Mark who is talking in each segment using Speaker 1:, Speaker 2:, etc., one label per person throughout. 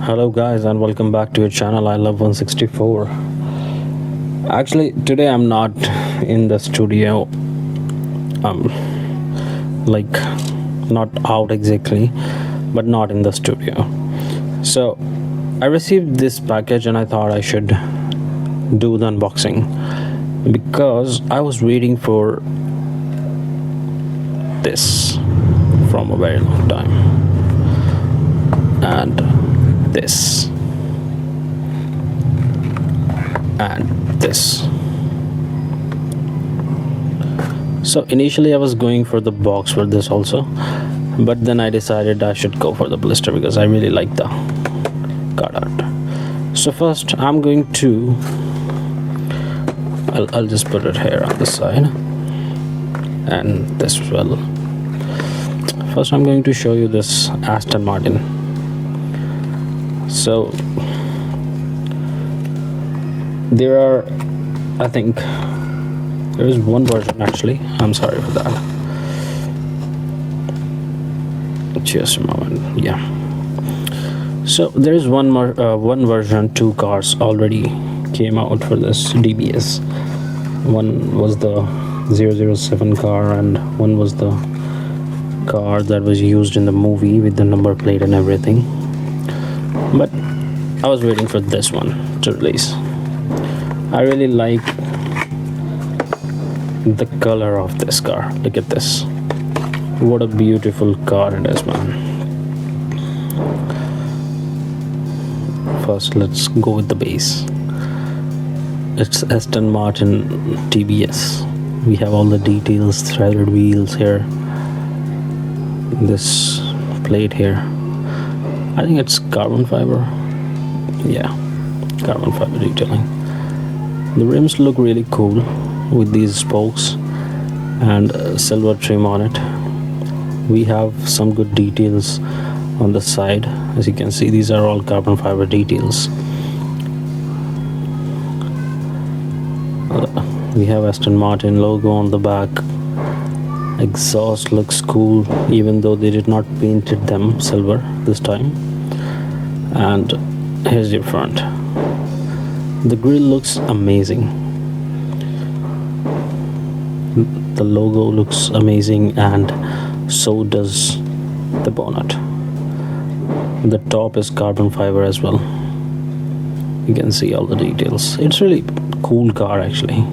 Speaker 1: Hello guys and welcome back to your channel. I love 164. Actually today I'm not in the studio, like not out exactly, but not in the studio. So I received this package and I thought I should do the unboxing because I was waiting for this from a very long time. And this and this. So initially I was going for the box for this also, but then I decided I should go for the blister because I really like the card art. So first I'm going to I'll just put it here on the side and this as well. First I'm going to show you this Aston Martin. So there are, I think there is one version actually. I'm sorry for that. Just a moment. Yeah. So there is one version. Two cars already came out for this DBS. One was the 007 car and one was the car that was used in the movie with the number plate and everything. But I was waiting for this one to release. I really like the color of this car. Look at this. What a beautiful car it is, man. First let's go with the base. It's Aston Martin DBS. We have all the details, threaded wheels here, this plate here. I think it's carbon fiber. Yeah, carbon fiber detailing. The rims look really cool with these spokes and silver trim on it. We have some good details on the side. As you can see, these are all carbon fiber details. We have Aston Martin logo on the back. Exhaust looks cool, even though they did not painted them silver this time. And here's your front. The grille looks amazing. The logo looks amazing, and so does the bonnet. The top is carbon fiber as well. You can see all the details. It's really cool car actually.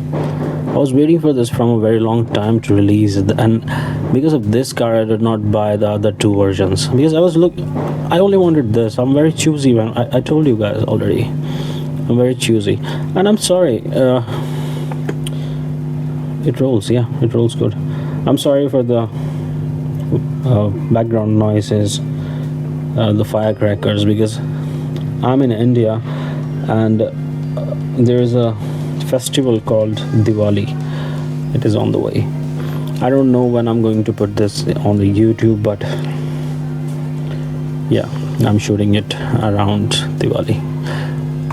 Speaker 1: I was waiting for this from a very long time to release it, and because of this car I did not buy the other two versions because I only wanted this. I'm very choosy, man. I told you guys already. I'm very choosy, and I'm sorry. It rolls, yeah, it rolls good. I'm sorry for the background noises, the firecrackers, because I'm in India and there is a festival called Diwali. It is on the way. I don't know when I'm going to put this on the YouTube, but yeah, I'm shooting it around Diwali.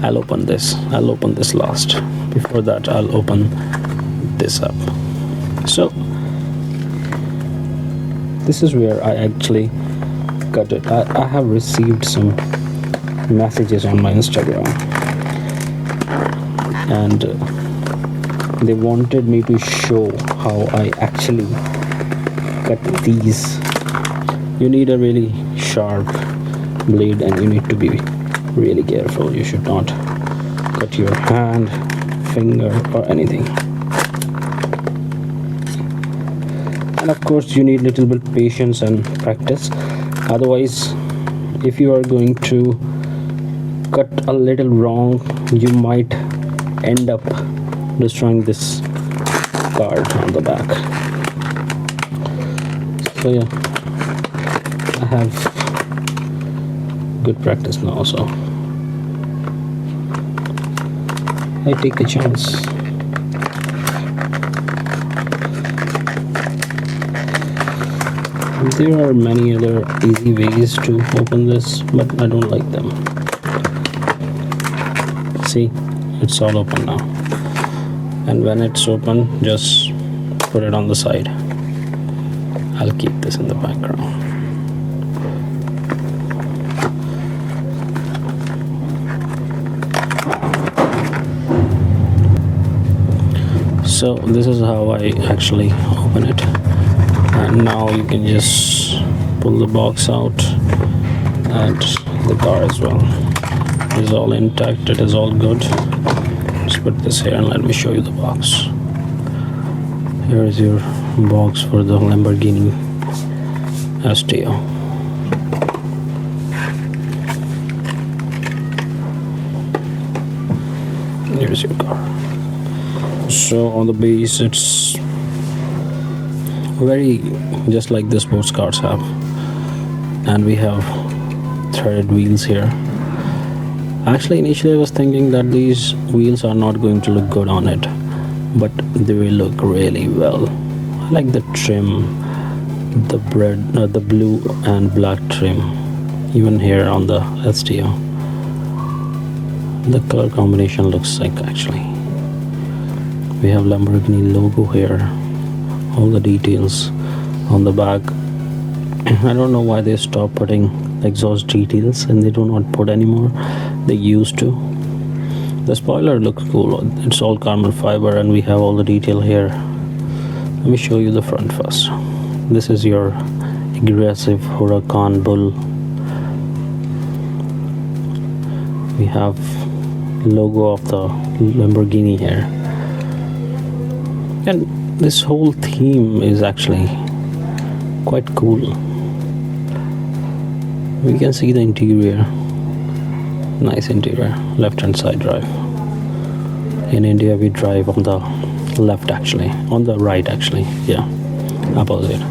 Speaker 1: I'll open this last. Before that I'll open this up. So this is where I actually cut it. I have received some messages on my Instagram and they wanted me to show how I actually cut these. You need a really sharp blade and you need to be really careful. You should not cut your hand, finger or anything. And of course you need little bit patience and practice. Otherwise, if you are going to cut a little wrong, you might end up destroying this card on the back. So yeah, I have good practice now, so I take a chance. There are many other easy ways to open this, but I don't like them. See, it's all open now. And when it's open, just put it on the side. I'll keep this in the background. So this is how I actually open it, and now you can just pull the box out, and the car as well is all intact, it is all good. Let's put this here and let me show you the box. Here is your box for the Lamborghini STO. Here's your car. So on the base it's very just like the sports cars have, and we have threaded wheels here. Actually initially I was thinking that these wheels are not going to look good on it, but they will look really well. I like the trim, the blue and black trim, even here on the STO. The color combination looks sick actually. We have Lamborghini logo here, all the details on the back. I don't know why they stopped putting exhaust details and they do not put anymore. They used to. The spoiler looks cool. It's all carbon fiber and we have all the detail here. Let me show you the front first. This is your aggressive Huracan bull. We have logo of the Lamborghini here, and this whole theme is actually quite cool. We can see the interior, nice interior, left hand side drive. In India we drive on the left actually, on the right actually, yeah, opposite.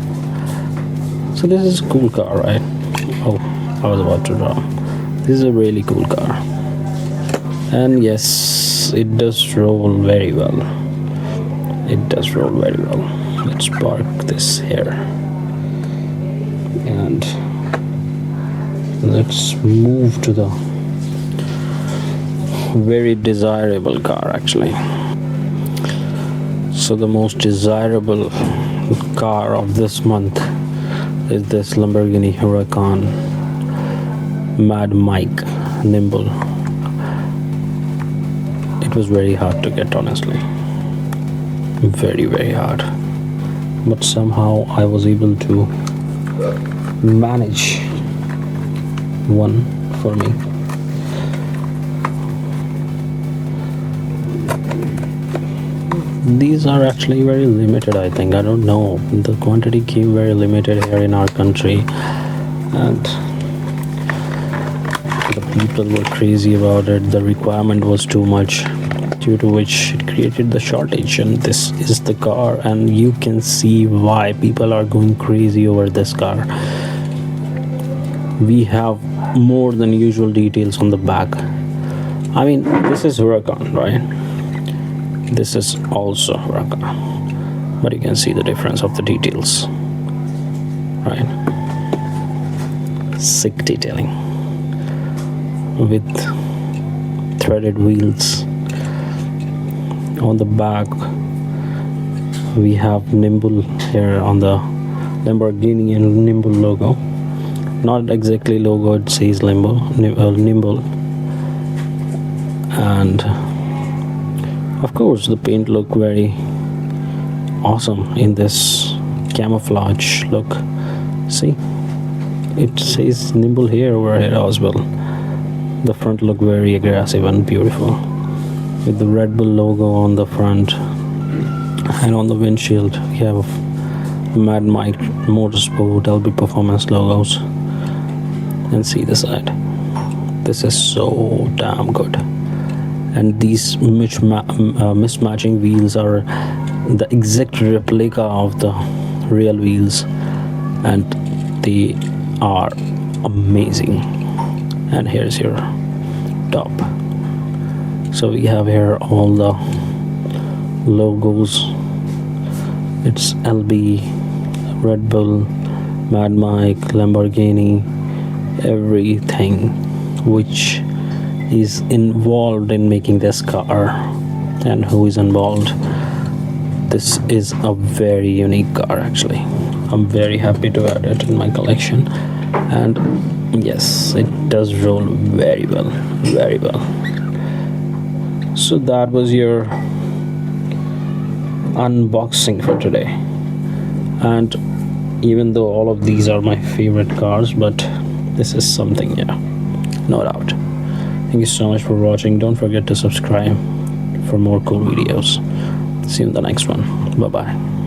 Speaker 1: So this is a cool car, right? Oh, I was about to draw. This is a really cool car, and yes, it does roll very well. It does roll very well. Let's park this here and let's move to the very desirable car actually. So the most desirable car of this month is this Lamborghini Huracan Mad Mike Nimbul. It was very hard to get, honestly, very hard, but somehow I was able to manage one for me. These are actually very limited, I think. I don't know, the quantity came very limited here in our country, and the people were crazy about it. The requirement was too much, due to which it created the shortage, and this is the car, and you can see why people are going crazy over this car. We have more than usual details on the back. I mean, this is Huracan, right? This is also Huracan, but you can see the difference of the details, right? Sick detailing with threaded wheels. On the back we have Nimbull here on the Lamborghini and Nimbull logo. Not exactly logo, it says Nimbull. And of course the paint look very awesome in this camouflage look. See, it says Nimbull here over here as well. The front look very aggressive and beautiful, with the Red Bull logo on the front, and on the windshield we have Mad Mike Motorsport LB Performance logos. And see the side, this is so damn good. And these mismatching wheels are the exact replica of the real wheels, and they are amazing. And here's your top. So we have here all the logos. It's LB, Red Bull, Mad Mike, Lamborghini, everything which is involved in making this car and who is involved. This is a very unique car actually. I'm very happy to add it in my collection, and yes, it does roll very well, very well. So that was your unboxing for today. And even though all of these are my favorite cars, but this is something, yeah, no doubt. Thank you so much for watching. Don't forget to subscribe for more cool videos. See you in the next one. Bye bye.